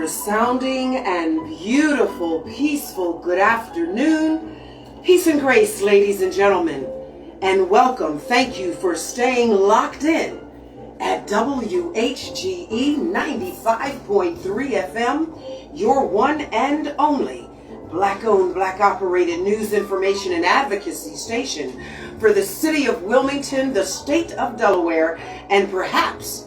resounding and beautiful, peaceful good afternoon. Peace and grace, ladies and gentlemen, and welcome. Thank you for staying locked in at WHGE 95.3 FM, your one and only Black-owned, Black-operated news, information, and advocacy station for the city of Wilmington, the state of Delaware, and perhaps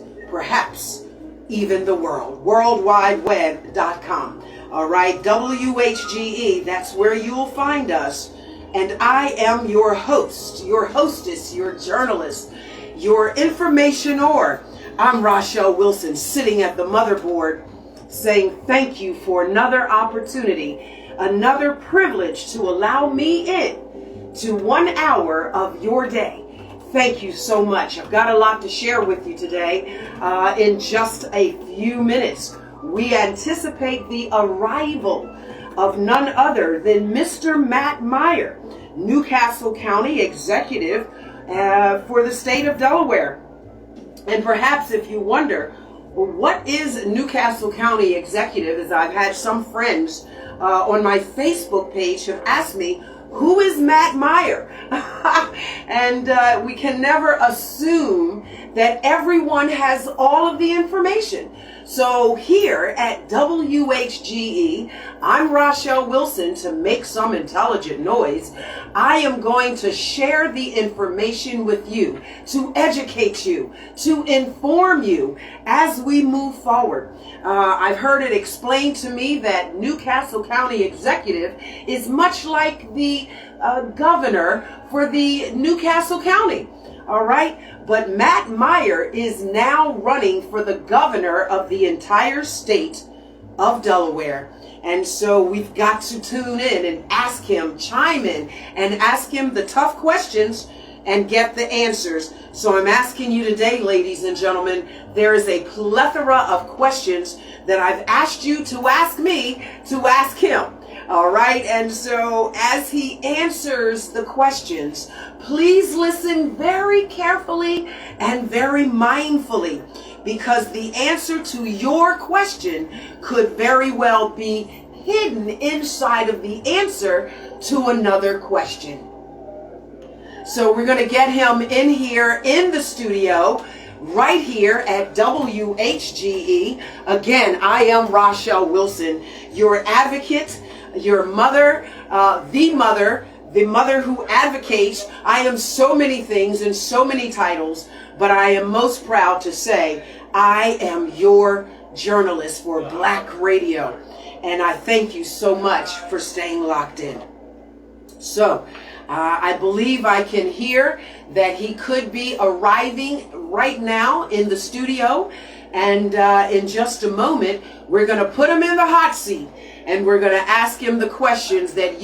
even the world. WorldWideWeb.com. All right, WHGE, that's where you'll find us. And I am your host, your hostess, your journalist, your informationor. I'm Rachelle Wilson, sitting at the motherboard, saying thank you for another opportunity, another privilege to allow me in to 1 hour of your day. Thank you so much. I've got a lot to share with you today. In just a few minutes, we anticipate the arrival of none other than Mr. Matt Myer, Newcastle County Executive for the state of Delaware. And perhaps if you wonder, well, what is Newcastle County Executive, as I've had some friends on my Facebook page have asked me, who is Matt Myer? And we can never assume that everyone has all of the information. So here at WHGE, I'm Rachelle Wilson. To make some intelligent noise, I am going to share the information with you, to educate you, to inform you as we move forward. I've heard it explained to me that Newcastle County Executive is much like the governor for the Newcastle County. All right, but Matt Myer is now running for the governor of the entire state of Delaware. And so we've got to tune in and ask him, chime in and ask him the tough questions and get the answers. So I'm asking you today, ladies and gentlemen, there is a plethora of questions that I've asked you to ask me to ask him. All right, and so as he answers the questions, please listen very carefully and very mindfully, because the answer to your question could very well be hidden inside of the answer to another question. So we're going to get him in here in the studio, right here at WHGE. Again, I am Rachelle Wilson, your advocate, your mother, the mother who advocates. I am so many things and so many titles, but I am most proud to say I am your journalist for Black Radio. And I thank you so much for staying locked in. So, I believe I can hear that he could be arriving right now in the studio. And in just a moment, we're going to put him in the hot seat. And we're going to ask him the questions that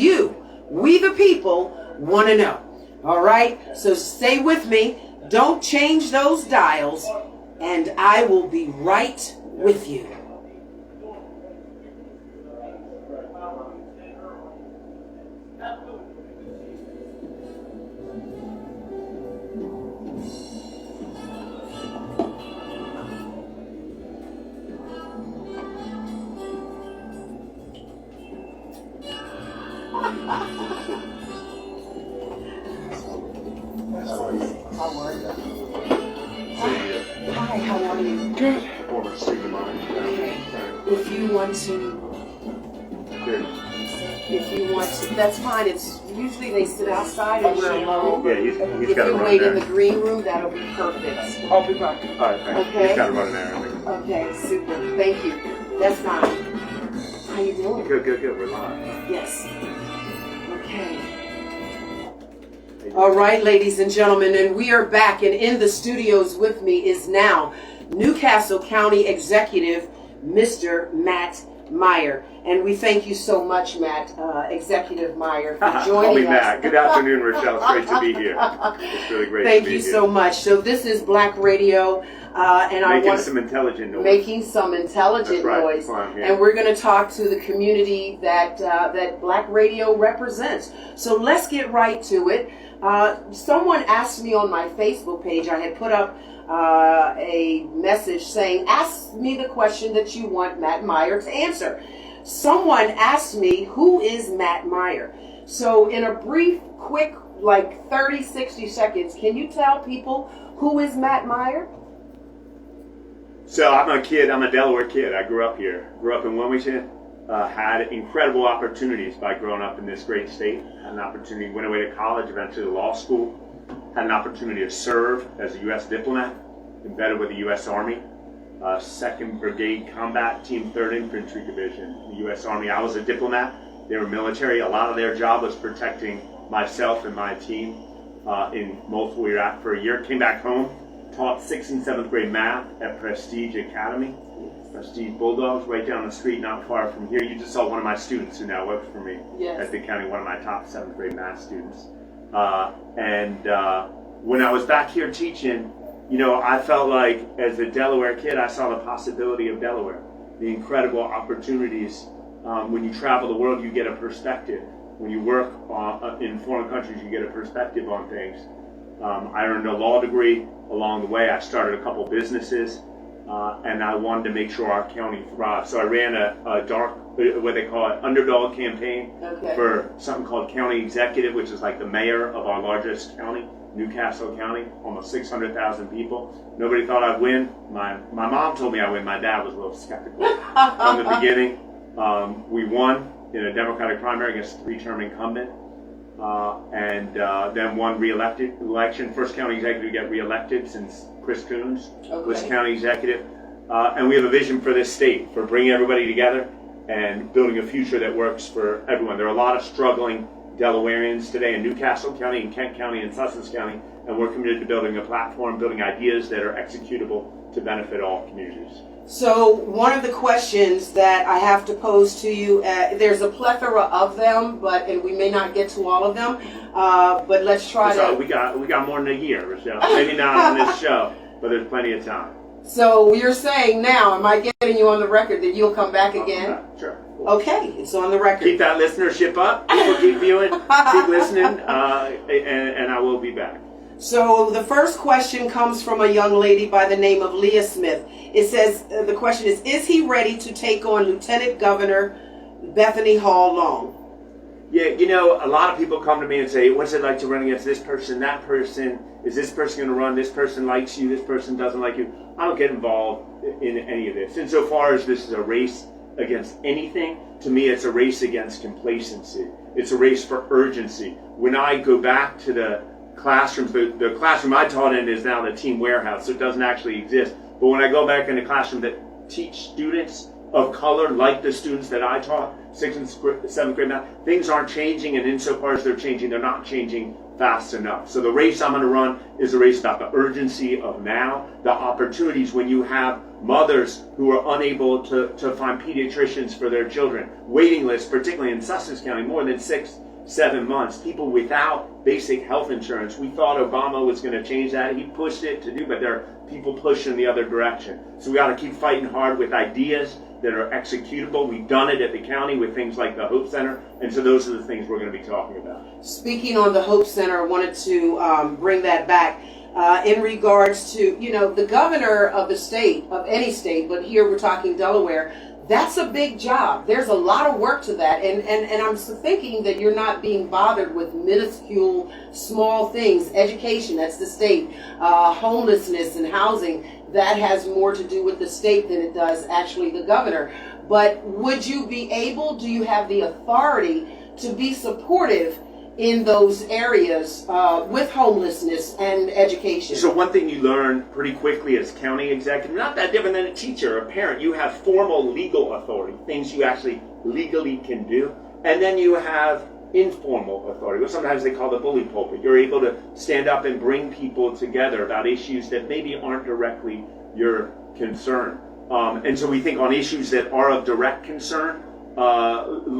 we the people, want to know. All right? So stay with me. Don't change those dials. And I will be right with you. Hi, how are you? Good. Okay. If you want to, that's fine. It's usually they sit outside and we're alone. Yeah, he's got to run. If you wait in the green room, that'll be perfect. I'll be back. All right, thanks. Okay. He's got to run in there. Okay, super. Thank you. That's fine. How you doing? Good. We're live. Yes. Okay. All right, ladies and gentlemen, and we are back, and in the studios with me is now Newcastle County Executive, Mr. Matt Myer. And we thank you so much, Matt, Executive Myer, for joining I'll be us. Matt. Good afternoon, Rachelle. It's great to be here. It's really great Thank to be you here. so much. So this is Black Radio, and I Making want some intelligent noise. making some intelligent That's right. noise. Come on, yeah. And we're going to talk to the community that that Black Radio represents. So let's get right to it. Someone asked me on my Facebook page, I had put up a message saying, ask me the question that you want Matt Myer to answer. Someone asked me, who is Matt Myer? So in a brief, quick, like 30, 60 seconds, can you tell people who is Matt Myer? So I'm a Delaware kid. I grew up here, grew up in Wilmington, had incredible opportunities by growing up in this great state. Had an opportunity, went away to college, eventually to law school, had an opportunity to serve as a U.S. diplomat, embedded with the U.S. Army, 2nd Brigade Combat Team 3rd Infantry Division, the U.S. Army. I was a diplomat. They were military. A lot of their job was protecting myself and my team in multiple Iraq for a year. Came back home, taught 6th and 7th grade math at Prestige Academy. Prestige Bulldogs, right down the street, not far from here. You just saw one of my students who now works for me at the county, one of my top 7th grade math students. When I was back here teaching, you know, I felt like as a Delaware kid, I saw the possibility of Delaware, the incredible opportunities. When you travel the world, you get a perspective. When you work in foreign countries, you get a perspective on things. I earned a law degree along the way. I started a couple businesses, and I wanted to make sure our county thrived. So I ran a dark, what they call an underdog campaign for something called county executive, which is like the mayor of our largest county, Newcastle County, almost 600,000 people. Nobody thought I'd win. My mom told me I'd win. My dad was a little skeptical from the beginning. We won in a Democratic primary against a 3-term incumbent, and then won election. First county executive to get re-elected since Chris Coons was county executive. And we have a vision for this state, for bringing everybody together and building a future that works for everyone. There are a lot of struggling Delawareans today in Newcastle County, in Kent County, and Sussex County, and we're committed to building a platform, building ideas that are executable to benefit all communities. So one of the questions that I have to pose to you, there's a plethora of them, and we may not get to all of them, but let's try to... We got more than a year, Rachelle. Maybe not on this show, but there's plenty of time. So you're saying now, am I getting you on the record that you'll come back again? Sure. Okay, it's on the record. Keep that listenership up. People keep viewing, keep listening, and I will be back. So the first question comes from a young lady by the name of Leah Smith. It says, the question is he ready to take on Lieutenant Governor Bethany Hall Long? Yeah, you know, a lot of people come to me and say, what's it like to run against this person, that person? Is this person going to run? This person likes you, this person doesn't like you. I don't get involved in any of this. Insofar as this is a race against anything, to me it's a race against complacency. It's a race for urgency. When I go back to the classrooms, the classroom I taught in is now the team warehouse, so it doesn't actually exist. But when I go back in the classroom that teach students of color, like the students that I taught, 6th and 7th grade math, things aren't changing, and insofar as they're changing, they're not changing fast enough. So the race I'm going to run is a race about the urgency of now, the opportunities when you have mothers who are unable to find pediatricians for their children, waiting lists, particularly in Sussex County, more than 6-7 months, people without basic health insurance. We thought Obama was going to change that. He pushed it to do, but there are people pushing the other direction. So we got to keep fighting hard with ideas that are executable. We've done it at the county with things like the Hope Center, and so those are the things we're going to be talking about. Speaking on the Hope Center, I wanted to bring that back in regards to, you know, the governor of the state, of any state, but here we're talking Delaware. That's a big job. There's a lot of work to that. And I'm thinking that you're not being bothered with minuscule, small things. Education, that's the state. Homelessness and housing, that has more to do with the state than it does actually the governor. But would you be able, do you have the authority to be supportive in those areas with homelessness and education? So one thing you learn pretty quickly as county executive, not that different than a teacher or a parent, you have formal legal authority, things you actually legally can do, and then you have informal authority, what sometimes they call the bully pulpit. You're able to stand up and bring people together about issues that maybe aren't directly your concern. And so we think on issues that are of direct concern,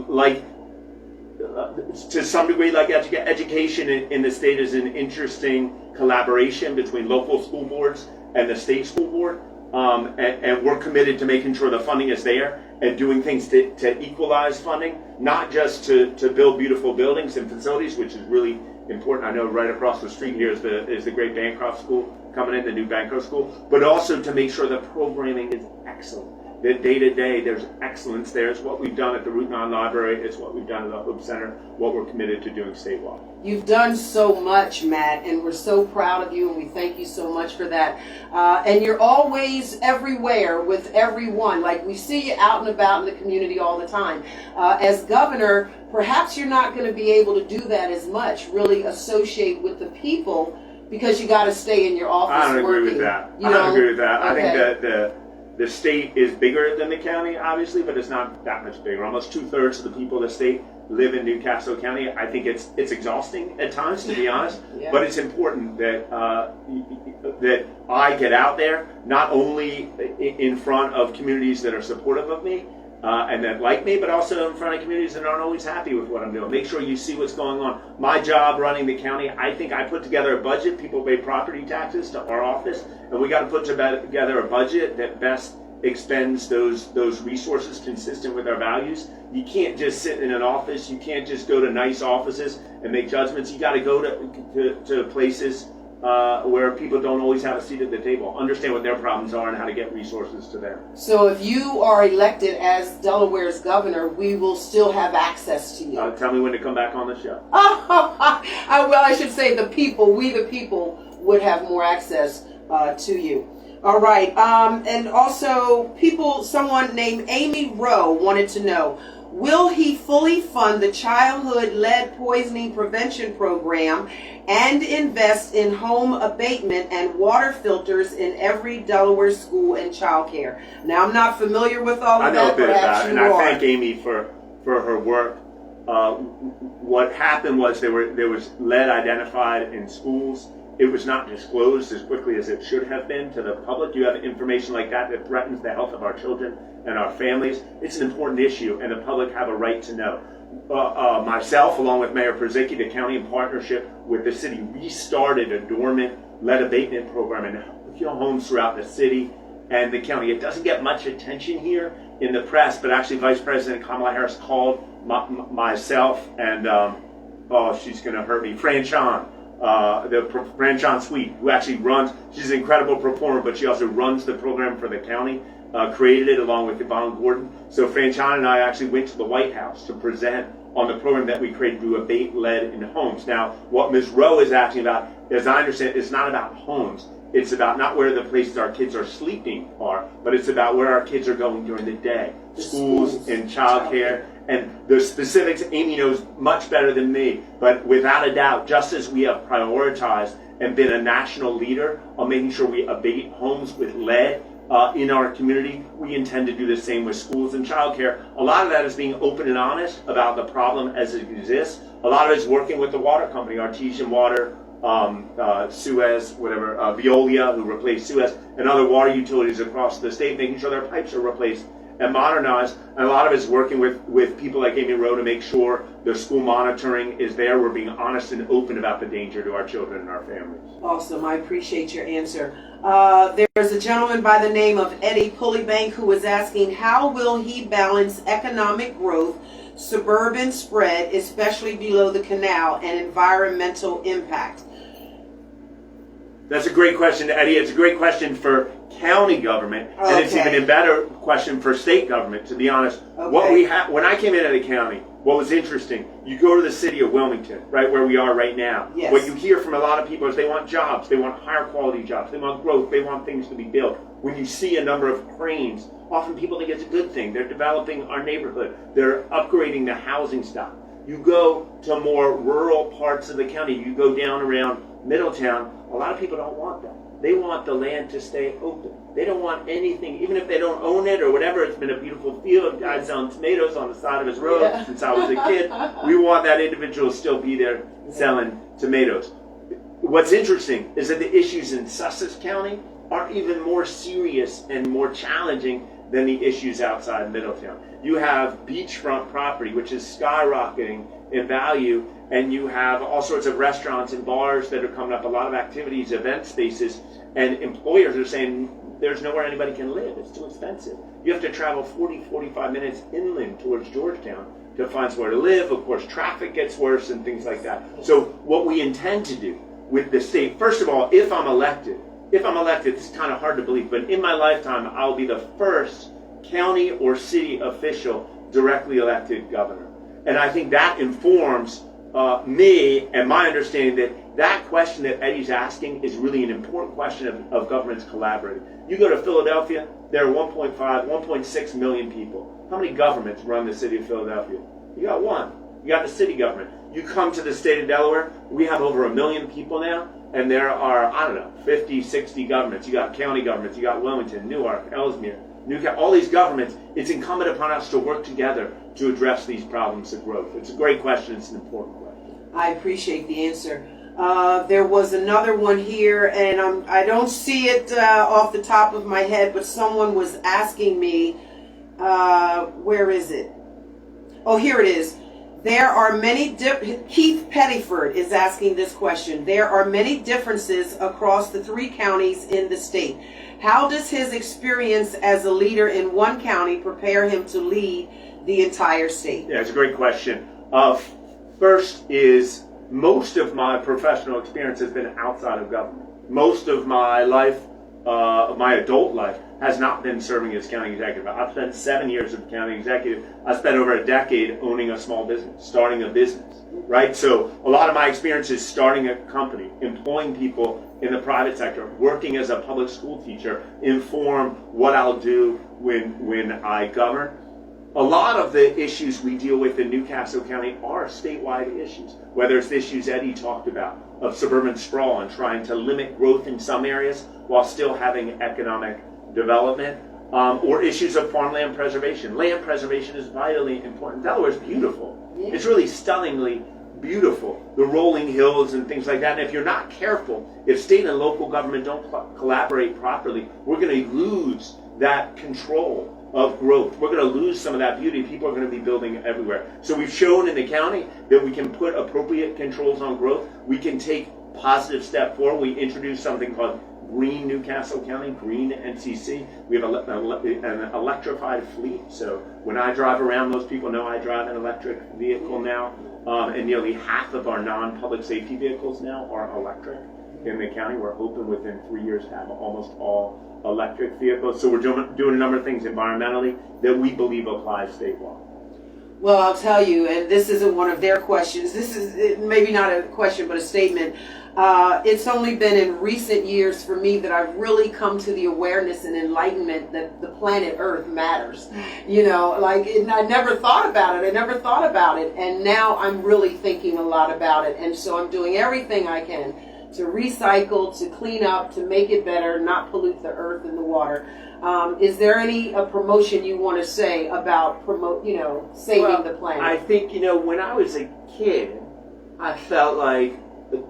like to some degree, like education in the state is an interesting collaboration between local school boards and the state school board. And we're committed to making sure the funding is there and doing things to equalize funding, not just to build beautiful buildings and facilities, which is really important. I know right across the street here is the great Bancroft School coming in, the new Banco School, but also to make sure the programming is excellent. That day to day, there's excellence there. It's what we've done at the Route 9 Library. It's what we've done at the Hope Center, what we're committed to doing statewide. You've done so much, Matt, and we're so proud of you, and we thank you so much for that. And you're always everywhere with everyone. Like, we see you out and about in the community all the time. As governor, perhaps you're not going to be able to do that as much, really associate with the people, because you got to stay in your office I don't agree working. with that. You I don't know? agree with that. Okay. I think that the state is bigger than the county, obviously, but it's not that much bigger. Almost 2/3 of the people of the state live in Newcastle County. I think it's exhausting at times, to be honest. Yeah. But it's important that that I get out there, not only in front of communities that are supportive of me and that like me, but also in front of communities that aren't always happy with what I'm doing. Make sure you see what's going on. My job running the county, I think I put together a budget. People pay property taxes to our office, and we got to put together a budget that best expends those resources consistent with our values. You can't just sit in an office. You can't just go to nice offices and make judgments. You got to go to places where people don't always have a seat at the table, understand what their problems are and how to get resources to them. So if you are elected as Delaware's governor, we will still have access to you. Tell me when to come back on the show. Well, I should say we the people, would have more access to you. All right. And also, someone named Amy Rowe wanted to know, will he fully fund the childhood lead poisoning prevention program and invest in home abatement and water filters in every Delaware school and childcare? Now, I'm not familiar with all of that. I know a bit about it, and I are. thank Amy for her work. What happened was there was lead identified in schools. It was not disclosed as quickly as it should have been to the public. You have information like that threatens the health of our children and our families. It's an important issue, and the public have a right to know. Myself, along with Mayor Przicki, the county, in partnership with the city, restarted a dormant lead abatement program in homes throughout the city and the county. It doesn't get much attention here in the press, but actually Vice President Kamala Harris called myself and, she's going to hurt me, Fran Chan Sweet, who actually she's an incredible performer, but she also runs the program for the county, created it along with Yvonne Gordon. So Fran Chan and I actually went to the White House to present on the program that we created to abate lead in homes. Now, what Ms. Rowe is asking about, as I understand, it's not about homes. It's about not where the places our kids are sleeping are, but it's about where our kids are going during the day. Schools and childcare. And the specifics, Amy knows much better than me, but without a doubt, just as we have prioritized and been a national leader on making sure we abate homes with lead in our community, we intend to do the same with schools and childcare. A lot of that is being open and honest about the problem as it exists. A lot of it is working with the water company, Artesian Water, Suez, Veolia, who replaced Suez, and other water utilities across the state, making sure their pipes are replaced and modernized. And a lot of it is working with people like Amy Rowe to make sure the school monitoring is there. We're being honest and open about the danger to our children and our families. Awesome. I appreciate your answer. There's a gentleman by the name of Eddie Pullybank who was asking, how will he balance economic growth, suburban spread, especially below the canal, and environmental impact? That's a great question, Eddie. It's a great question for county government, and it's even a better question for state government, to be honest. Okay. What we have, when I came into the county, what was interesting, you go to the city of Wilmington, right where we are right now. Yes. What you hear from a lot of people is they want jobs, they want higher quality jobs, they want growth, they want things to be built. When you see a number of cranes, often people think it's a good thing. They're developing our neighborhood. They're upgrading the housing stock. You go to more rural parts of the county, you go down around Middletown, a lot of people don't want that. They want the land to stay open. They don't want anything, even if they don't own it or whatever. It's been a beautiful field. Guy's selling tomatoes on the side of his road since I was a kid. We want that individual to still be there selling tomatoes. What's interesting is that the issues in Sussex County are even more serious and more challenging than the issues outside Middletown. You have beachfront property, which is skyrocketing in value, and you have all sorts of restaurants and bars that are coming up, a lot of activities, event spaces, and employers are saying there's nowhere anybody can live. It's too expensive. You have to travel 45 minutes inland towards Georgetown to find somewhere to live. Of course, traffic gets worse and things like that. So what we intend to do with the state, first of all, if I'm elected, if I'm elected, it's kind of hard to believe, but in my lifetime, I'll be the first county or city official directly elected governor. And I think that informs me and my understanding that that question that Eddie's asking is really an important question of governments collaborating. You go to Philadelphia, there are 1.6 million people. How many governments run the city of Philadelphia? You got one. You got the city government. You come to the state of Delaware, we have over 1 million people now, and there are, 50, 60 governments. You got county governments, you got Wilmington, Newark, Ellesmere, Newcastle, all these governments. It's incumbent upon us to work together to address these problems of growth. It's a great question. It's an important question. I appreciate the answer. There was another one here, and I don't see it off the top of my head, but someone was asking me, where is it? Oh, here it is. There are many, Keith Pettiford is asking this question. There are many differences across the 3 counties in the state. How does his experience as a leader in one county prepare him to lead the entire state? Yeah, it's a great question. First is, most of my professional experience has been outside of government. Most of my life, my adult life, has not been serving as county executive. I've spent 7 years as county executive. I spent over a decade owning a small business, starting a business, right? So a lot of my experience is starting a company, employing people in the private sector, working as a public school teacher, inform what I'll do when I govern. A lot of the issues we deal with in Newcastle County are statewide issues, whether it's the issues Eddie talked about of suburban sprawl and trying to limit growth in some areas while still having economic development, or issues of farmland preservation. Land preservation is vitally important. Delaware is beautiful. Yeah. It's really stunningly beautiful. The rolling hills and things like that. And if you're not careful, if state and local government don't collaborate properly, we're going to lose that control of growth. We're going to lose some of that beauty. People are going to be building everywhere. So we've shown in the county that we can put appropriate controls on growth. We can take positive step forward. We introduced something called Green Newcastle County, Green NCC. We have an electrified fleet. So when I drive around, most people know I drive an electric vehicle now. And nearly half of our non-public safety vehicles now are electric in the county. We're hoping within 3 years to have almost all electric vehicles. So we're doing a number of things environmentally that we believe apply statewide. Well, I'll tell you, and this isn't one of their questions. This is maybe not a question, but a statement. It's only been in recent years for me that I've really come to the awareness and enlightenment that the planet Earth matters. You know, I never thought about it. And now I'm really thinking a lot about it. And so I'm doing everything I can to recycle, to clean up, to make it better, not pollute the earth and the water. Is there any promotion you want to say about saving the planet? I think, when I was a kid, I felt like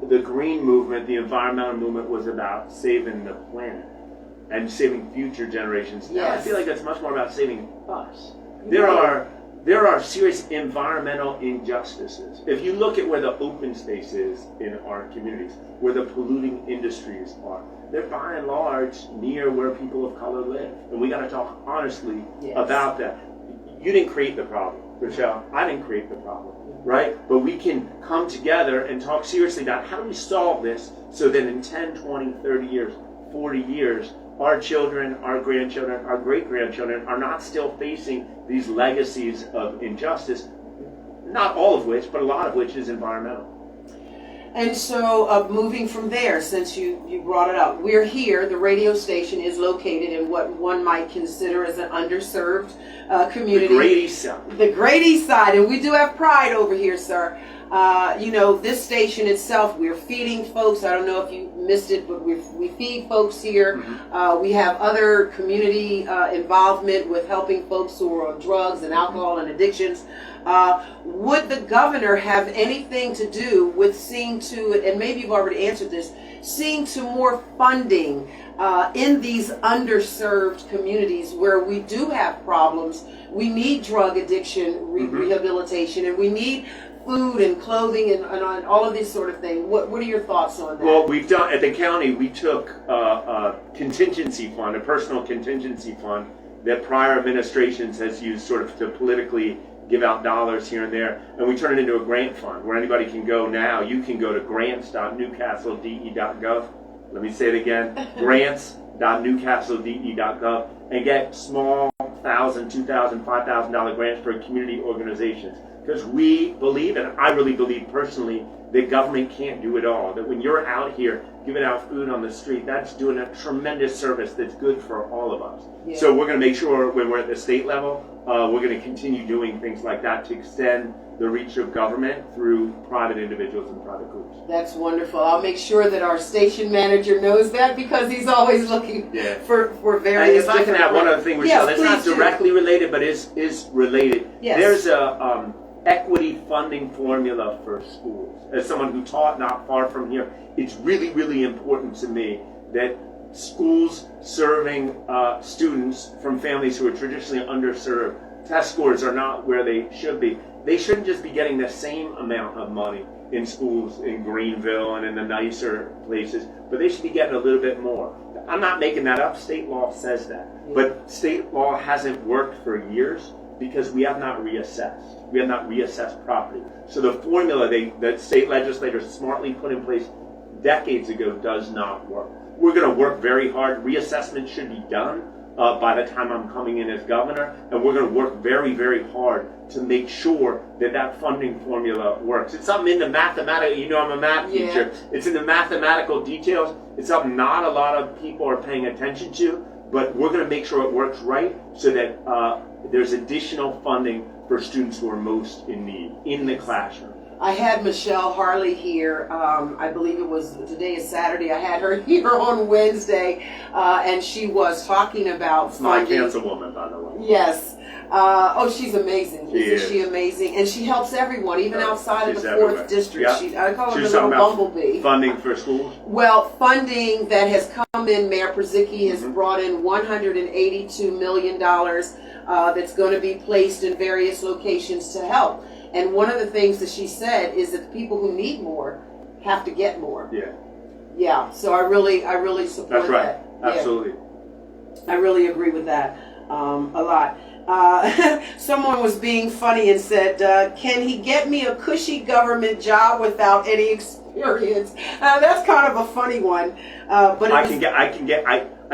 the green movement, the environmental movement, was about saving the planet and saving future generations. Now I feel like it's much more about saving us. There are serious environmental injustices. If you look at where the open space is in our communities, where the polluting industries are, they're by and large near where people of color live. And we got to talk honestly about that. You didn't create the problem, Rachelle. I didn't create the problem, right? But we can come together and talk seriously about how do we solve this so that in 10, 20, 30 years, 40 years, our children, our grandchildren, our great-grandchildren are not still facing these legacies of injustice, not all of which, but a lot of which is environmental. And so moving from there, since you brought it up, we're here, the radio station is located in what one might consider as an underserved community. The Great East Side. The Great East Side, and we do have pride over here, sir. This station itself, we're feeding folks. I don't know if you missed it, but we feed folks here. Mm-hmm. We have other community involvement with helping folks who are on drugs and alcohol and addictions. Would the governor have anything to do with seeing to, and maybe you've already answered this, seeing to more funding in these underserved communities where we do have problems? We need drug addiction rehabilitation, and we need food and clothing and all of this sort of thing. What are your thoughts on that? Well, we've done, at the county, we took a contingency fund, a personal contingency fund that prior administrations has used sort of to politically give out dollars here and there, and we turn it into a grant fund where anybody can go now. You can go to grants.newcastledE.gov let me say it again, grants.newcastlede.gov, and get small $1,000, $2,000, $5,000 grants for community organizations. Because we believe, and I really believe personally, that government can't do it all. That when you're out here giving out food on the street, that's doing a tremendous service that's good for all of us. Yeah. So we're going to make sure when we're at the state level, we're going to continue doing things like that to extend the reach of government through private individuals and private groups. That's wonderful. I'll make sure that our station manager knows that, because he's always looking for various. And if I can add one other thing, Rachelle, that's not directly related, but is related. Yes. There's a equity funding formula for schools. As someone who taught not far from here, it's really, really important to me that schools serving students from families who are traditionally underserved, test scores are not where they should be. They shouldn't just be getting the same amount of money in schools in Greenville and in the nicer places, but they should be getting a little bit more. I'm not making that up. State law says that. Yeah. But state law hasn't worked for years because we have not reassessed. We have not reassessed property. So the formula that state legislators smartly put in place decades ago does not work. We're going to work very hard. Reassessment should be done by the time I'm coming in as governor, and we're going to work very, very hard to make sure that that funding formula works. It's something in the mathematical, you know I'm a math teacher, it's in the mathematical details. It's something not a lot of people are paying attention to, but we're going to make sure it works right so that there's additional funding for students who are most in need in the classroom. I had Michelle Harley here, I believe today is Saturday, I had her here on Wednesday, and she was talking about funding. My councilwoman, by the way. Yes. She's amazing. Isn't she amazing? And she helps everyone, even outside of the 4th district. Yeah. I call her the little bumblebee. Funding for schools? Well, funding that has come in, Mayor Prizicki has brought in $182 million that's going to be placed in various locations to help. And one of the things that she said is that the people who need more have to get more. Yeah. Yeah. So I really support That's right. that. Absolutely. Yeah. I really agree with that a lot. Someone was being funny and said, "Can he get me a cushy government job without any experience?" That's kind of a funny one. But I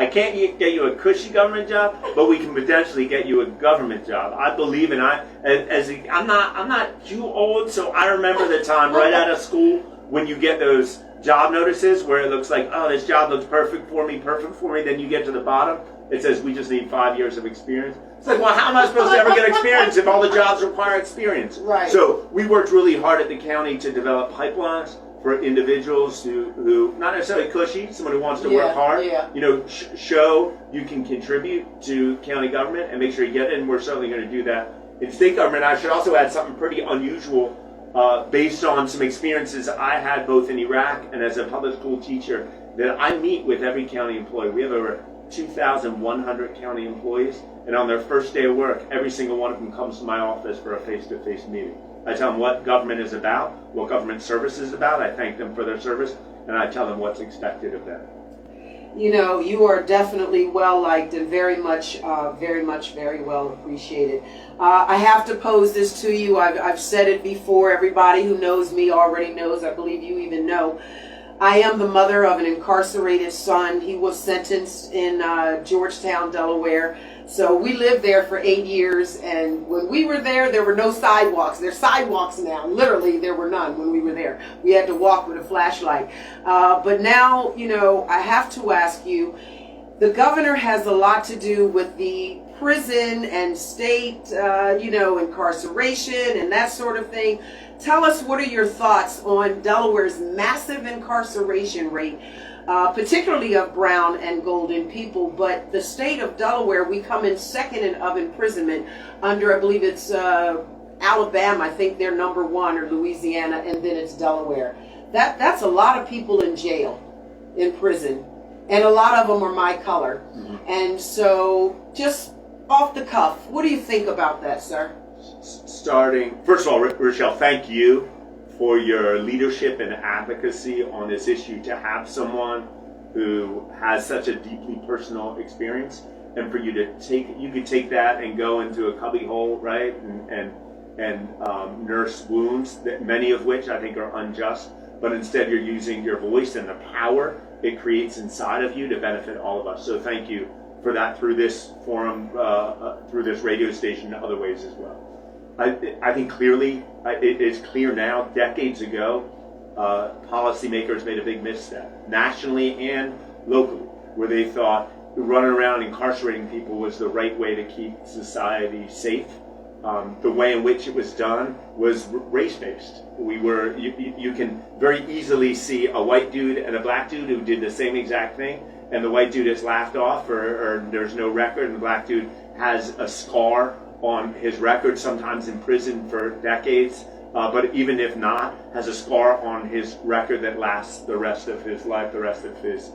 can't get you a cushy government job, but we can potentially get you a government job. I believe in I'm not too old, so I remember the time right out of school when you get those job notices where it looks like, oh, this job looks perfect for me. Then you get to the bottom, it says we just need 5 years of experience. It's like, well, how am I supposed to ever get experience if all the jobs require experience? Right. So we worked really hard at the county to develop pipelines for individuals who not necessarily cushy, someone who wants to work hard, show you can contribute to county government and make sure you get it, and we're certainly going to do that in state government. I should also add something pretty unusual based on some experiences I had both in Iraq and as a public school teacher, that I meet with every county employee. We have over 2,100 county employees, and on their first day of work, every single one of them comes to my office for a face-to-face meeting. I tell them what government is about, what government service is about. I thank them for their service, and I tell them what's expected of them. You know, you are definitely well liked and very much, very well appreciated. I have to pose this to you. I've said it before. Everybody who knows me already knows. I believe you even know. I am the mother of an incarcerated son. He was sentenced in Georgetown, Delaware. So we lived there for 8 years, and when we were there were no sidewalks. There's sidewalks now. Literally, there were none when we were there. We had to walk with a flashlight. But now, I have to ask you, the governor has a lot to do with the prison and state, incarceration and that sort of thing. Tell us, what are your thoughts on Delaware's massive incarceration rate, particularly of brown and golden people, but the state of Delaware, we come in second of imprisonment under, I believe it's Alabama, I think they're number 1, or Louisiana, and then it's Delaware. That's a lot of people in jail, in prison, and a lot of them are my color. Mm-hmm. And so, just off the cuff, what do you think about that, sir? First of all, Rachelle, thank you for your leadership and advocacy on this issue, to have someone who has such a deeply personal experience, and for you could take that and go into a cubby hole, right, and nurse wounds, that many of which I think are unjust, but instead you're using your voice and the power it creates inside of you to benefit all of us. So thank you for that through this forum, through this radio station, and other ways as well. I think clearly, it is clear now, decades ago, policymakers made a big misstep, nationally and locally, where they thought running around incarcerating people was the right way to keep society safe. The way in which it was done was race-based. You can very easily see a white dude and a black dude who did the same exact thing, and the white dude is laughed off, or there's no record, and the black dude has a scar on his record, sometimes in prison for decades, but even if not, has a scar on his record that lasts the rest of his life, the rest of his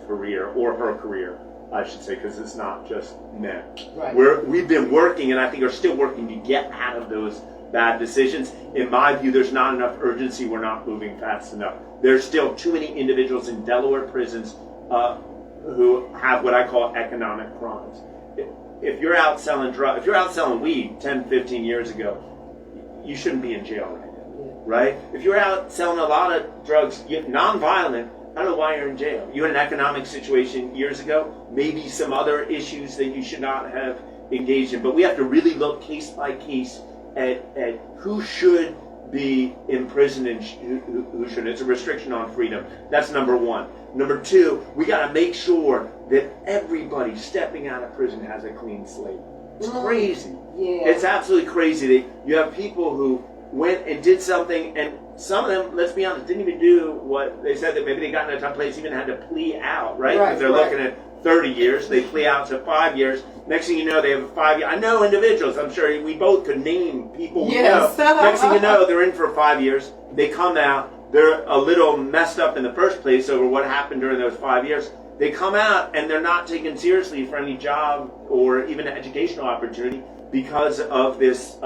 career, or her career, I should say, because it's not just men. Right. We've been working, and I think are still working to get out of those bad decisions. In my view, there's not enough urgency. We're not moving fast enough. There's still too many individuals in Delaware prisons who have what I call economic crimes. If you're out selling drugs, if you're out selling weed 10, 15 years ago, you shouldn't be in jail right now, right? If you're out selling a lot of drugs, non-violent, I don't know why you're in jail. You had an economic situation years ago, maybe some other issues that you should not have engaged in. But we have to really look case by case at who should be in prison and who shouldn't. It's a restriction on freedom. That's number one. Number two, we got to make sure that everybody stepping out of prison has a clean slate. It's crazy. Yeah. It's absolutely crazy that you have people who went and did something, and some of them, let's be honest, didn't even do what they said, that maybe they got in a tough place, even had to plea out, right? Because they're looking at 30 years, they plea out to 5 years. Next thing you know, they have a 5 year. I know individuals, I'm sure we both could name people we know. Next thing you know, they're in for 5 years, they come out, they're a little messed up in the first place over what happened during those 5 years. They come out and they're not taken seriously for any job or even an educational opportunity because of this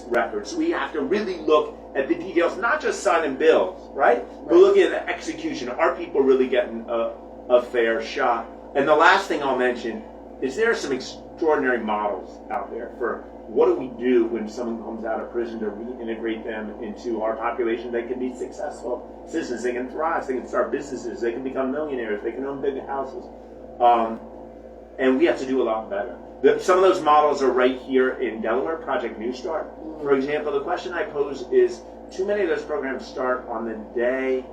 record. So we have to really look at the details, not just signing bills, right? But looking at the execution. Are people really getting a fair shot? And the last thing I'll mention is there are some extraordinary models out there for what do we do when someone comes out of prison to reintegrate them into our population. They can be successful citizens, they can thrive, they can start businesses, they can become millionaires, they can own big houses. And we have to do a lot better. Some of those models are right here in Delaware, Project New Start. For example, the question I pose is, too many of those programs start on the day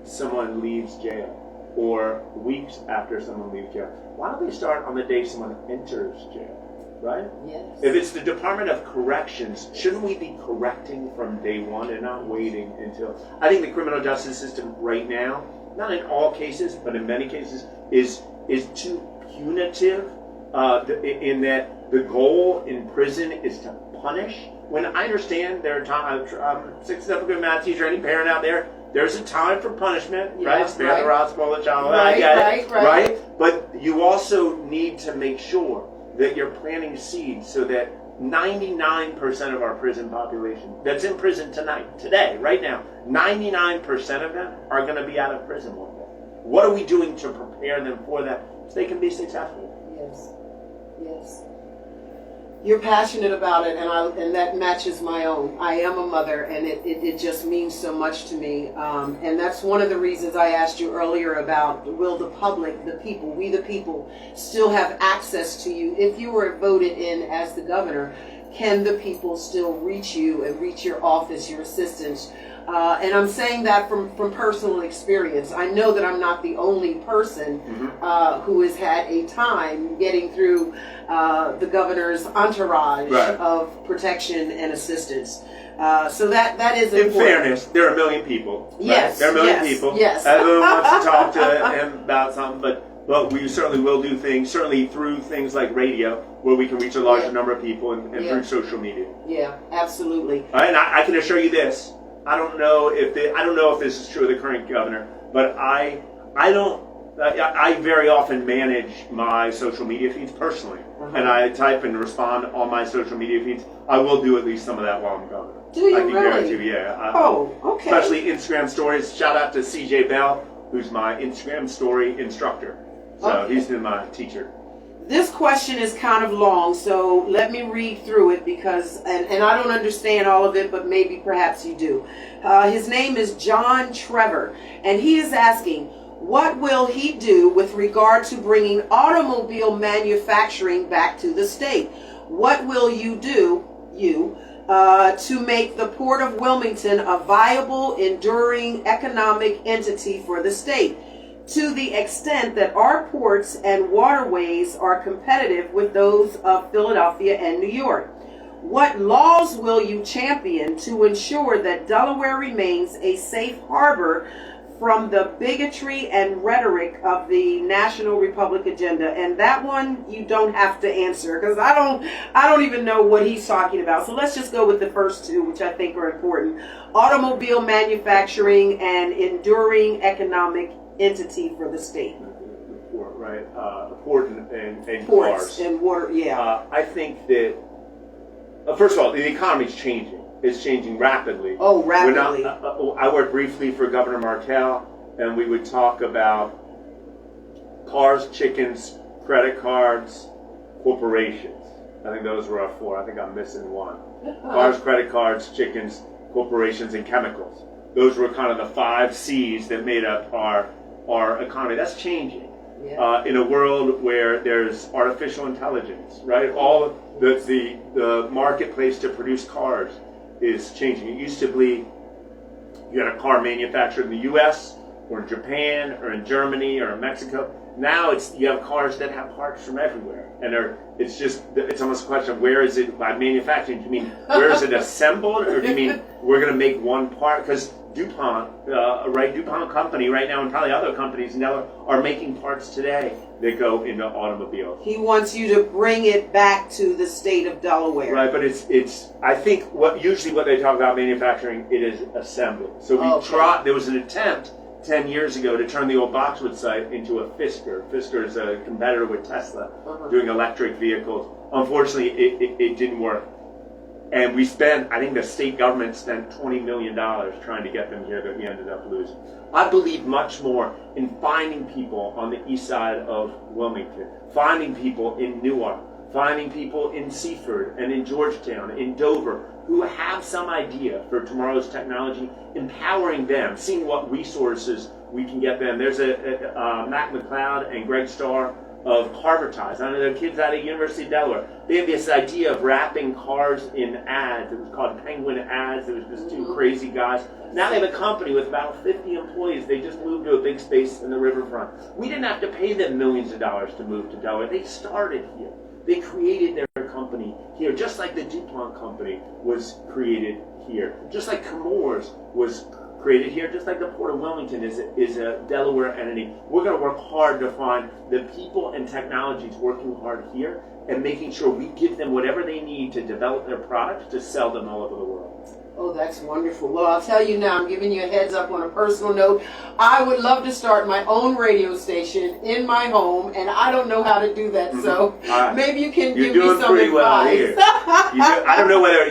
someone leaves jail or weeks after someone leaves jail. Why don't they start on the day someone enters jail, right? Yes. If it's the Department of Corrections, shouldn't we be correcting from day one and not waiting until... I think the criminal justice system right now, not in all cases, but in many cases, is too punitive. In that the goal in prison is to punish. When I understand there are times, I'm 6 7 good math teacher, any parent out there, there's a time for punishment, right? Spare the rod, spoil the child. Right. But you also need to make sure that you're planting seeds so that 99% of our prison population that's in prison today, right now, 99% of them are going to be out of prison one day. What are we doing to prepare them for that so they can be successful? Yes. You're passionate about it, and that matches my own. I am a mother, and it just means so much to me. And that's one of the reasons I asked you earlier about, will the public, the people, we the people, still have access to you? If you were voted in as the governor, can the people still reach you and reach your office, your assistants? And I'm saying that from personal experience. I know that I'm not the only person who has had a time getting through the governor's entourage of protection and assistance. So that is important. In fairness, there are a million people. Yes. There are a million people. Yes. Everyone wants to talk to him about something, but we certainly will do things, certainly through things like radio, where we can reach a larger number of people, and through social media. Yeah, absolutely. And I can assure you this. I don't know if this is true of the current governor, but I very often manage my social media feeds personally, and I type and respond on my social media feeds. I will do at least some of that while I'm governor. Do you I can really? guarantee you, yeah. Okay. Especially Instagram stories. Shout out to CJ Bell, who's my Instagram story instructor. So he's been my teacher. This question is kind of long, so let me read through it because, and I don't understand all of it, but maybe perhaps you do. His name is John Trevor, and he is asking, What will he do with regard to bringing automobile manufacturing back to the state? What will you do, to make the Port of Wilmington a viable, enduring economic entity for the state, to the extent that our ports and waterways are competitive with those of Philadelphia and New York? What laws will you champion to ensure that Delaware remains a safe harbor from the bigotry and rhetoric of the National Republic agenda? And that one you don't have to answer, because I don't even know what he's talking about. So let's just go with the first two, which I think are important. Automobile manufacturing and enduring economic entity for the state. Right, port and Ports cars. and water, yeah. I think that, first of all, the economy is changing. It's changing rapidly. Oh, rapidly. I worked briefly for Governor Markell, and we would talk about cars, chickens, credit cards, corporations. I think those were our four. I think I'm missing one. Cars, credit cards, chickens, corporations, and chemicals. Those were kind of the 5 C's that made up our economy. That's changing. Yeah. In a world where there's artificial intelligence, right? All the marketplace to produce cars is changing. It used to be you had a car manufactured in the U.S. or in Japan or in Germany or in Mexico. Now you have cars that have parts from everywhere, and it's almost a question of where is it by manufacturing? Do you mean where is it assembled, or do you mean we're going to make one part? Because DuPont, DuPont company right now, and probably other companies now are making parts today that go into automobiles. He wants you to bring it back to the state of Delaware. Right, but it's. I think usually what they talk about manufacturing, it is assembly. So there was an attempt 10 years ago to turn the old Boxwood site into a Fisker. Fisker is a competitor with Tesla doing electric vehicles. Unfortunately, it didn't work. And I think the state government spent $20 million trying to get them here that we ended up losing. I believe much more in finding people on the east side of Wilmington, finding people in Newark, finding people in Seaford and in Georgetown, in Dover, who have some idea for tomorrow's technology, empowering them, seeing what resources we can get them. There's Mac McLeod and Greg Starr of Harvardized. I know they're kids out of University of Delaware. They have this idea of wrapping cars in ads. It was called Penguin Ads. It was just 2 crazy guys. Now they have a company with about 50 employees. They just moved to a big space in the riverfront. We didn't have to pay them millions of dollars to move to Delaware. They started here. They created their company here, just like the DuPont company was created here, just like Chemours was created here, just like the Port of Wilmington is a Delaware entity. We're going to work hard to find the people and technologies working hard here and making sure we give them whatever they need to develop their products to sell them all over the world. Oh, that's wonderful. Well, I'll tell you now, I'm giving you a heads up on a personal note. I would love to start my own radio station in my home, and I don't know how to do that, so maybe you can give me some advice. You're doing pretty well here. I don't know whether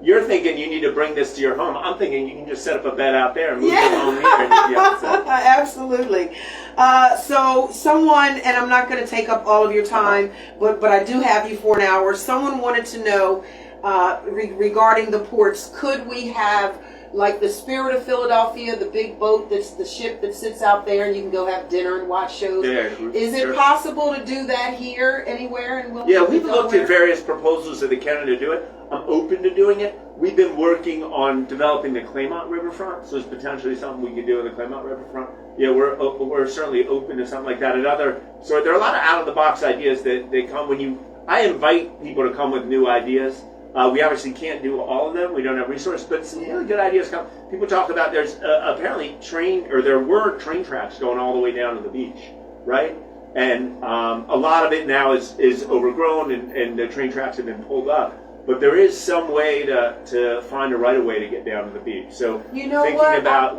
you're thinking you need to bring this to your home. I'm thinking you can just set up a bed out there and move your home here. Absolutely. So someone, and I'm not going to take up all of your time, but I do have you for an hour. Someone wanted to know regarding the ports, could we have like the Spirit of Philadelphia, the big boat that's the ship that sits out there and you can go have dinner and watch shows? Yeah, is it possible to do that here anywhere in Wilmington? Yeah, we've looked at various proposals that they can to do it. I'm open to doing it. We've been working on developing the Claymont Riverfront, so it's potentially something we could do in the Claymont Riverfront. Yeah, we're certainly open to something like that. So there are a lot of out-of-the-box ideas that they come I invite people to come with new ideas. We obviously can't do all of them. We don't have resources, but some really good ideas come. People talk about there's apparently there were train tracks going all the way down to the beach, right? And a lot of it now is overgrown, and the train tracks have been pulled up. But there is some way to find a right of way to get down to the beach. So thinking about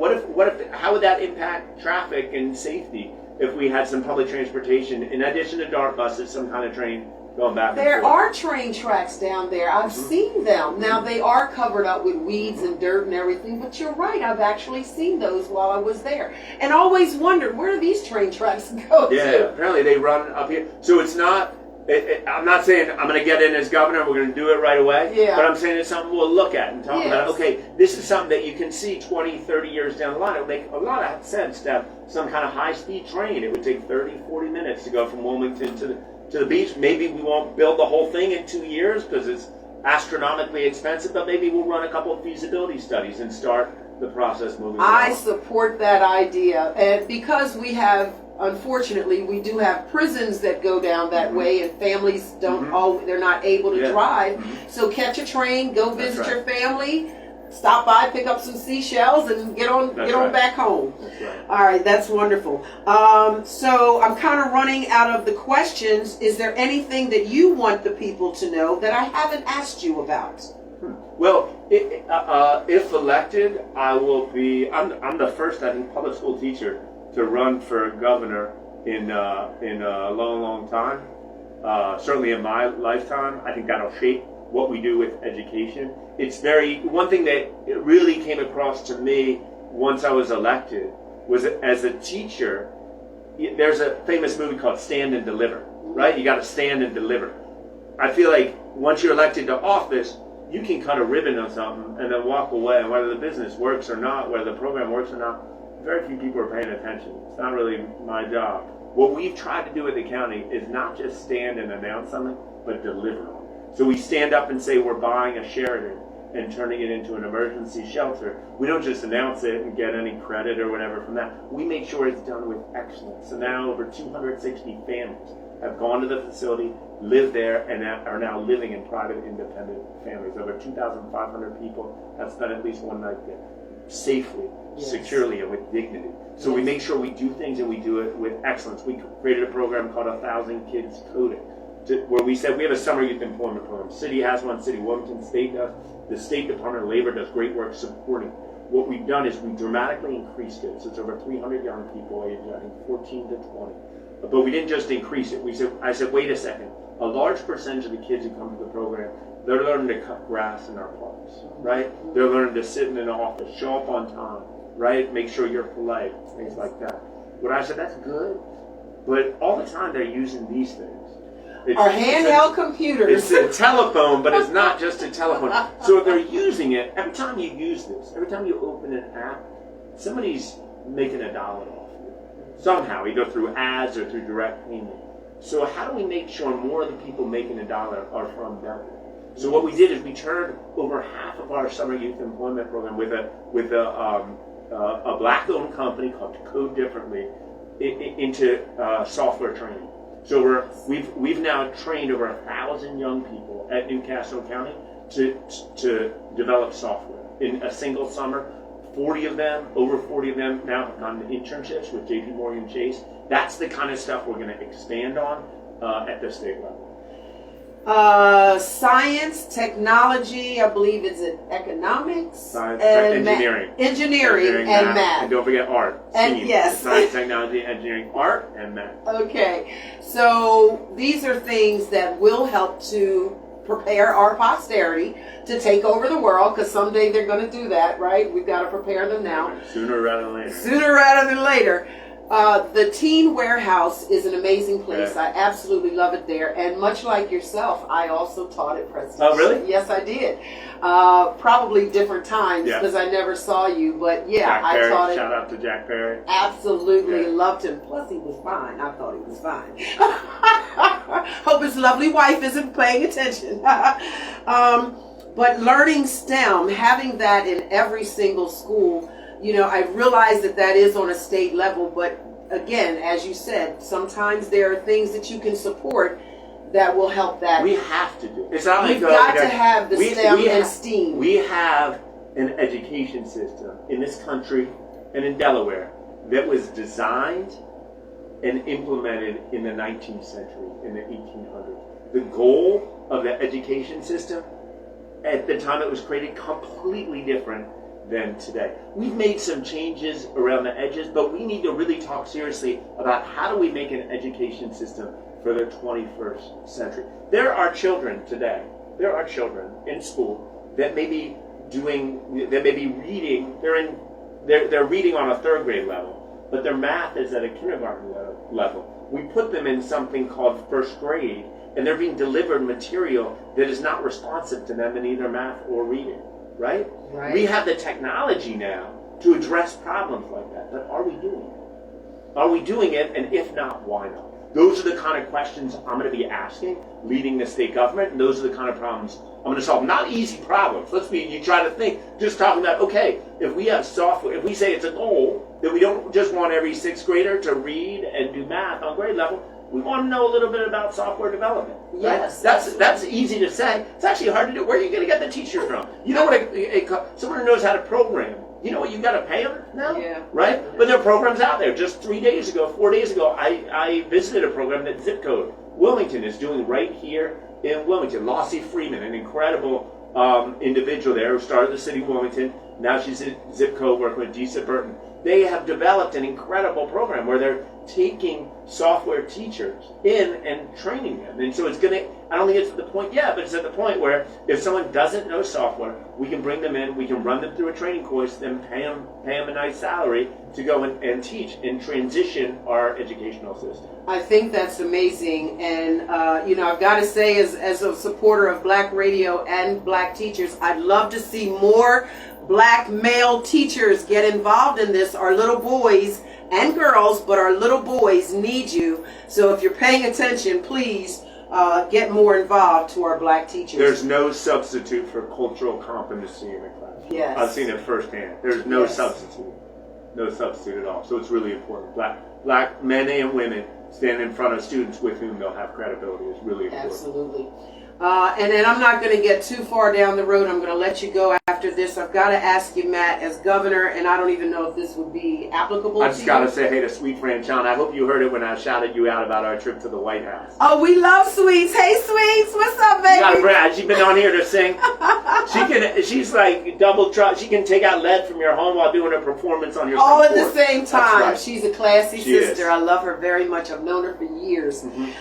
how would that impact traffic and safety if we had some public transportation in addition to DART buses, some kind of train going back and forth. There are train tracks down there. I've seen them. Now they are covered up with weeds and dirt and everything, but you're right. I've actually seen those while I was there, and always wondered where do these train tracks go to? Yeah, apparently they run up here. So it's not I'm not saying I'm going to get in as governor, we're going to do it right away, Yeah. but I'm saying it's something we'll look at and talk Yes. about. Okay, this is something that you can see 20, 30 years down the line. It would make a lot of sense to have some kind of high-speed train. It would take 30, 40 minutes to go from Wilmington to the beach. Maybe we won't build the whole thing in 2 years because it's astronomically expensive, but maybe we'll run a couple of feasibility studies and start the process moving I forward. support that idea, and because we have, unfortunately, we do have prisons that go down that way, and families don't they're not able to drive. So catch a train, go visit your family, stop by, pick up some seashells, and get on back home. That's right. All right, that's wonderful. So I'm kind of running out of the questions. Is there anything that you want the people to know that I haven't asked you about? Well, if elected, I will be. I'm the first, I think, public school teacher to run for governor in a long, long time. Certainly in my lifetime, I think that'll shape what we do with education. It's one thing that it really came across to me once I was elected was that as a teacher, there's a famous movie called Stand and Deliver, right? You got to stand and deliver. I feel like once you're elected to office, you can cut a ribbon on something and then walk away. And whether the business works or not, whether the program works or not, very few people are paying attention. It's not really my job. What we've tried to do at the county is not just stand and announce something, but deliver. So we stand up and say we're buying a Sheridan and turning it into an emergency shelter. We don't just announce it and get any credit or whatever from that. We make sure it's done with excellence. So now over 260 families have gone to the facility, lived there, and are now living in private independent families. Over 2,500 people have spent at least one night there, safely, securely, and with dignity. So we make sure we do things and we do it with excellence. We created a program called 1,000 Kids Coding, where we said we have a summer youth employment program. City has one, City of Wilmington, State does. The State Department of Labor does great work supporting. What we've done is we dramatically increased it. So it's over 300 young people aged, I think, 14 to 20. But we didn't just increase it. I said, wait a second. A large percentage of the kids who come to the program, they're learning to cut grass in our parks, right? They're learning to sit in an office, show up on time, right? Make sure you're polite, things like that. What I said, that's good. But all the time they're using these things. Our handheld computers. It's a telephone, but it's not just a telephone. So if they're using it, every time you use this, every time you open an app, somebody's making $1 off you. Somehow, either through ads or through direct payment. So how do we make sure more of the people making $1 are from them? So what we did is we turned over half of our summer youth employment program with a black-owned company called Code Differently into software training. So we've now trained over 1,000 young people at Newcastle County to develop software in a single summer. Over 40 of them now have gone to internships with JPMorgan Chase. That's the kind of stuff we're going to expand on at the state level. Science, technology, I believe it's economics, Science, and engineering, and math. And don't forget art. And STEAM. yes. Science, technology, engineering, art, and math. Okay, so these are things that will help to prepare our posterity to take over the world, because someday they're going to do that, right? We've got to prepare them now. Sooner rather than later. Sooner rather than later. The Teen Warehouse is an amazing place. Yeah. I absolutely love it there. And much like yourself, I also taught at Prestige. Oh, really? Yes, I did. Probably different times because I never saw you. But yeah, Jack Perry, I taught it. shout out to Jack Perry. Absolutely loved him. Plus, he was fine. I thought he was fine. Hope his lovely wife isn't paying attention. But learning STEM, having that in every single school, you know, I realize that is on a state level, but again, as you said, sometimes there are things that you can support that will help that. We have to do. It's not We've got to have the STEM and STEAM. We have an education system in this country and in Delaware that was designed and implemented in the 19th century, in the 1800s. The goal of the education system at the time it was created completely different than today. We've made some changes around the edges, but we need to really talk seriously about how do we make an education system for the 21st century. There are children today, in school that may be reading, they're reading on a 3rd grade level, but their math is at a kindergarten level. We put them in something called 1st grade, and they're being delivered material that is not responsive to them in either math or reading, right? We have the technology now to address problems like that, but are we doing it? Are we doing it, and if not, why not? Those are the kind of questions I'm going to be asking, leading the state government, and those are the kind of problems I'm going to solve. Not easy problems. You try to think, just talking about, okay, if we have software, if we say it's a goal, that we don't just want every sixth grader to read and do math on grade level, we want to know a little bit about software development. Yes. Right? That's easy to say. It's actually hard to do. Where are you going to get the teachers from? You know what, someone who knows how to program, you know what you got to pay them now? Yeah. Right? But there are programs out there. Just 4 days ago, I visited a program that Zip Code Wilmington is doing right here in Wilmington. Lossie Freeman, an incredible individual there who started the city of Wilmington. Now she's at Zip Code working with Disa Burton. They have developed an incredible program where they're taking software teachers in and training them. And so it's going to, I don't think it's at the point yet, but it's at the point where if someone doesn't know software, we can bring them in, we can run them through a training course, then pay them a nice salary to go and teach and transition our educational system. I think that's amazing. And, I've got to say, as a supporter of Black radio and Black teachers, I'd love to see more Black male teachers get involved in this. Our little boys and girls, but our little boys need you. So if you're paying attention, please get more involved to our Black teachers. There's no substitute for cultural competency in a class. Yes. I've seen it firsthand. There's no substitute. No substitute at all. So it's really important. Black men and women stand in front of students with whom they'll have credibility is really important. Absolutely. And then I'm not going to get too far down the road. I'm going to let you go after this. I've got to ask you, Matt, as governor, and I don't even know if this would be applicable to you. I just got to say hey to Sweet Franchon. I hope you heard it when I shouted you out about our trip to the White House. Oh, we love Sweets. Hey, Sweets. What's up, baby? You got Brad. She's been on here to sing. She's like double trot. She can take out lead from your home while doing a performance on your all front at porch. the same time. Right. She's a classy sister. Is. I love her very much. I've known her for years. Mm-hmm.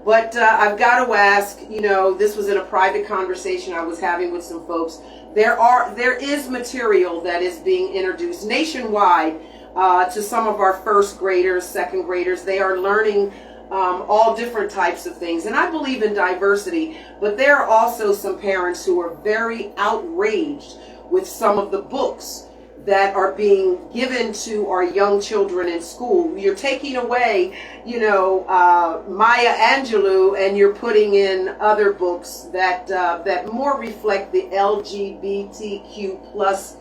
But I've got to ask, this was in a private conversation I was having with some folks. There is material that is being introduced nationwide to some of our first graders, second graders. They are learning all different types of things. And I believe in diversity, but there are also some parents who are very outraged with some of the books that are being given to our young children in school. You're taking away, Maya Angelou, and you're putting in other books that more reflect the LGBTQ plus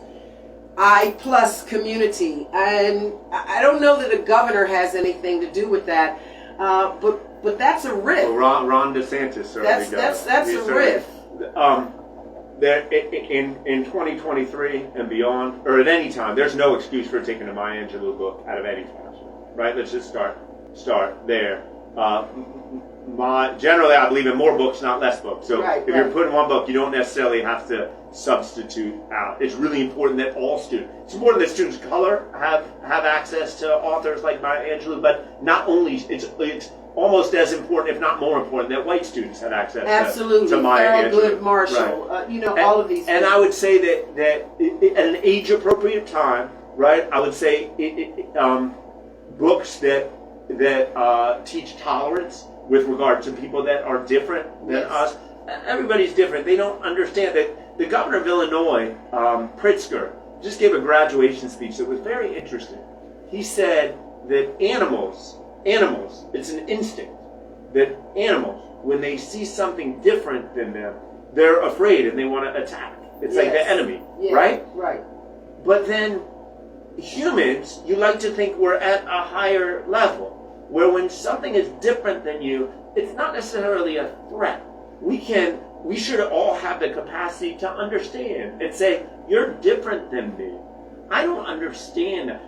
I+ community. And I don't know that a governor has anything to do with that, but that's a riff. Well, Ron DeSantis certainly does. That's a riff. There, in 2023 and beyond, or at any time, there's no excuse for taking a Maya Angelou book out of any classroom, right? Let's just start there. Generally, I believe in more books, not less books. So if you're putting one book, you don't necessarily have to substitute out. It's really important that all students, it's important that students of color have access to authors like Maya Angelou, but not only, it's almost as important, if not more important, that white students have access to Maya Angelou. Good Marshall, right. all of these. And I would say that at an age-appropriate time, right? I would say books that teach tolerance with regard to people that are different than us. Everybody's different. They don't understand that. The governor of Illinois, Pritzker, just gave a graduation speech that was very interesting. He said that animals, it's an instinct that animals, when they see something different than them, they're afraid and they want to attack. It's like the enemy, right? Right. But then humans, you like to think we're at a higher level, where when something is different than you, it's not necessarily a threat. We should all have the capacity to understand and say, you're different than me. I don't understand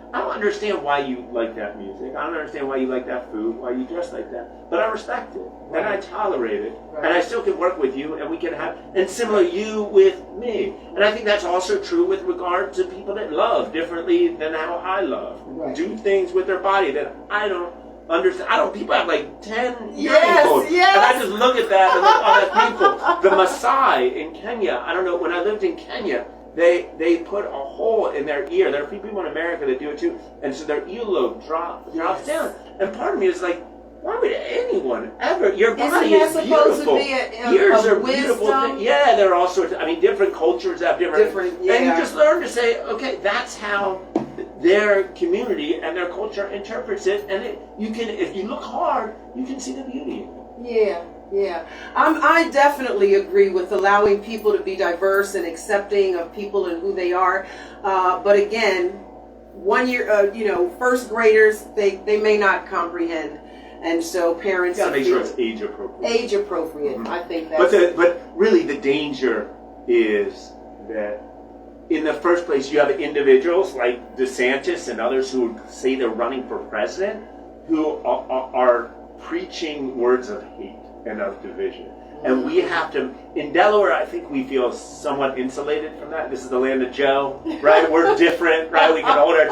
why you like that music. I don't understand why you like that food, why you dress like that. But I respect it, and I tolerate it, and I still can work with you, and we can have, and similar you with me. And I think that's also true with regard to people that love differently than how I love. Do things with their body that I don't understand. People have like 10 year olds. And I just look at that and look, oh, that's painful. The Maasai in Kenya, I don't know, when I lived in Kenya, they put a hole in their ear. There are people in America that do it too. And so their earlobe drops down. And part of me is like, Why would anyone ever? Your body Isn't is that supposed beautiful. to be a Ears are beautiful. wisdom? Yeah, there are all sorts. I mean, different cultures have different. Yeah. And you just learn to say, okay, that's how their community and their culture interprets it. And you can, if you look hard, you can see the beauty. Yeah. I definitely agree with allowing people to be diverse and accepting of people and who they are. But again, 1 year, first graders, they may not comprehend. And so parents You gotta make sure it's age appropriate. Age appropriate. Mm-hmm. I think that's. But really, the danger is that in the first place, you have individuals like DeSantis and others who would say they're running for president, who are preaching words of hate and of division. And we have to, in Delaware, I think we feel somewhat insulated from that. This is the land of Joe, right? We're different, right? We can hold our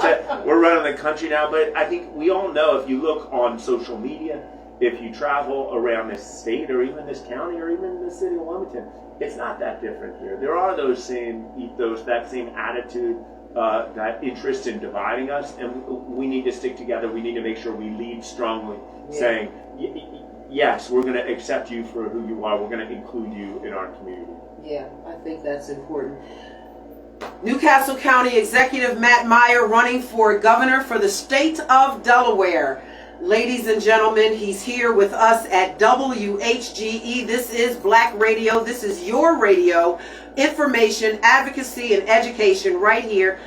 we're running the country now. But I think we all know, if you look on social media, if you travel around this state or even this county or even the city of Wilmington, it's not that different here. There are those same ethos, that same attitude, that interest in dividing us. And we need to stick together. We need to make sure we lead strongly, saying, yes, we're going to accept you for who you are. We're going to include you in our community. Yeah, I think that's important. Newcastle County Executive Matt Myer running for governor for the state of Delaware. Ladies and gentlemen, he's here with us at WHGE. This is Black Radio. This is your radio. Information, advocacy, and education right here.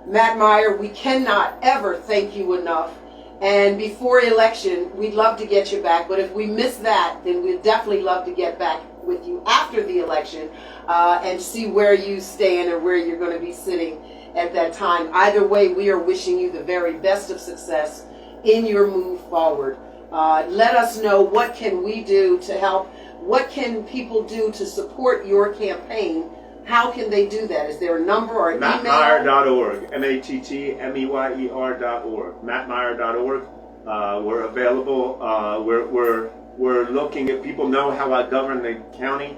Matt Myer, we cannot ever thank you enough. And before election, we'd love to get you back. But if we miss that, then we'd definitely love to get back with you after the election and see where you stand or where you're going to be sitting at that time. Either way, we are wishing you the very best of success in your move forward. Let us know, what can we do to help? What can people do to support your campaign? How can they do that? Is there a number or an email? MattMyer.org, MattMeyer.org, MattMeyer.org. We're available. We're looking at, people know how I govern the county.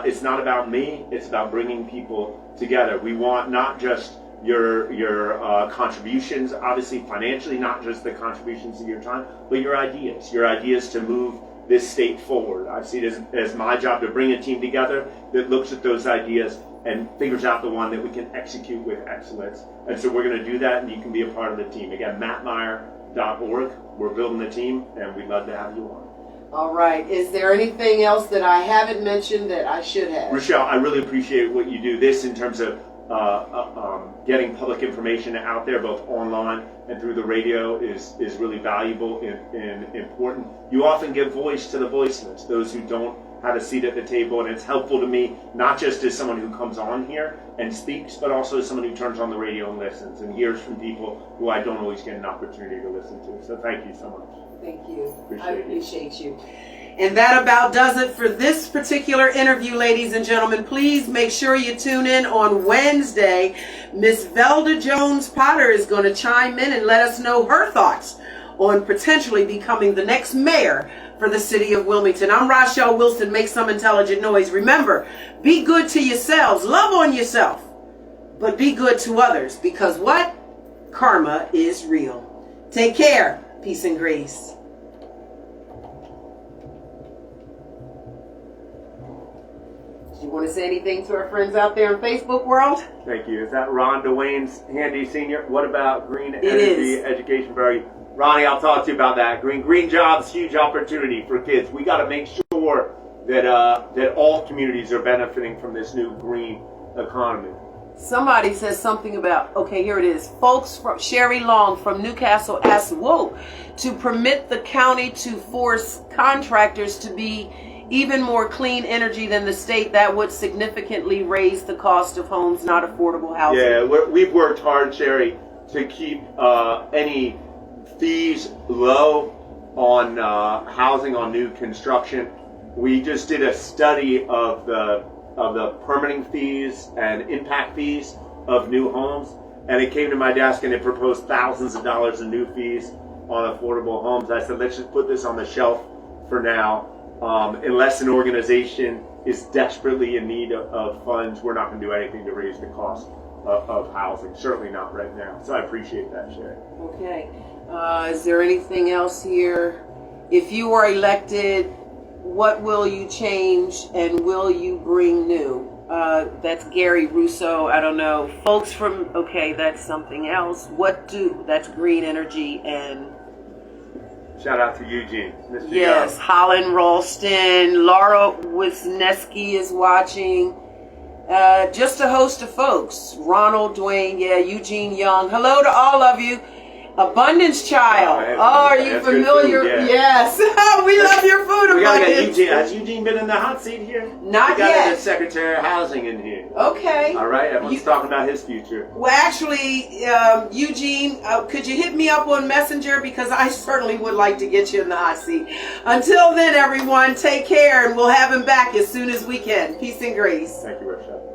It's not about me. It's about bringing people together. We want not just your contributions, obviously financially, not just the contributions of your time, but your ideas to move this state forward. I see it as my job to bring a team together that looks at those ideas and figures out the one that we can execute with excellence. And so we're going to do that, and you can be a part of the team. Again, MattMeyer.org. We're building the team, and we'd love to have you on. All right. Is there anything else that I haven't mentioned that I should have? Rachelle, I really appreciate what you do. This, in terms of getting public information out there, both online and through the radio, is really valuable and important. You often give voice to the voiceless, those who don't have a seat at the table, and it's helpful to me, not just as someone who comes on here and speaks, but also as someone who turns on the radio and listens and hears from people who I don't always get an opportunity to listen to. So thank you so much. Thank you. Appreciate I appreciate you. And that about does it for this particular interview, ladies and gentlemen. Please make sure you tune in on Wednesday. Miss Velda Jones-Potter is going to chime in and let us know her thoughts on potentially becoming the next mayor for the city of Wilmington. I'm Rachelle Wilson. Make some intelligent noise. Remember, be good to yourselves. Love on yourself. But be good to others. Because what? Karma is real. Take care. Peace and grace. You want to say anything to our friends out there in Facebook world? Thank you. Is that Ron Dwayne's handy senior? What about Green It Energy is. Education Bureau? Ronnie, I'll talk to you about that. Green jobs, huge opportunity for kids. We got to make sure that all communities are benefiting from this new green economy. Somebody says something about, okay, here it is. Folks from Sherry Long from Newcastle asked, to permit the county to force contractors to be even more clean energy than the state, that would significantly raise the cost of homes, not affordable housing. Yeah, we've worked hard, Sherry, to keep any fees low on housing, on new construction. We just did a study of the permitting fees and impact fees of new homes, and it came to my desk and it proposed thousands of dollars in new fees on affordable homes. I said, let's just put this on the shelf for now. Unless an organization is desperately in need of funds, we're not going to do anything to raise the cost of housing. Certainly not right now. So I appreciate that, Sherry. Okay. Is there anything else here? If you are elected, what will you change and will you bring new? That's Gary Russo. I don't know. Folks from, okay, that's something else. What do? That's Green Energy and... Shout out to Eugene. Mr. Yes, Young. Holland Ralston. Laura Wisniewski is watching. Just a host of folks. Ronald Dwayne, yeah, Eugene Young. Hello to all of you. Abundance Child. Are you familiar? Food, yeah. Yes. We love your food, We gotta get Abundance. Eugene. Has Eugene been in the hot seat here? Not we gotta yet. get Secretary of Housing in here. Okay. All right, everyone's talking about his future. Well, actually, Eugene, could you hit me up on Messenger? Because I certainly would like to get you in the hot seat. Until then, everyone, take care, and we'll have him back as soon as we can. Peace and grace. Thank you, Rachelle.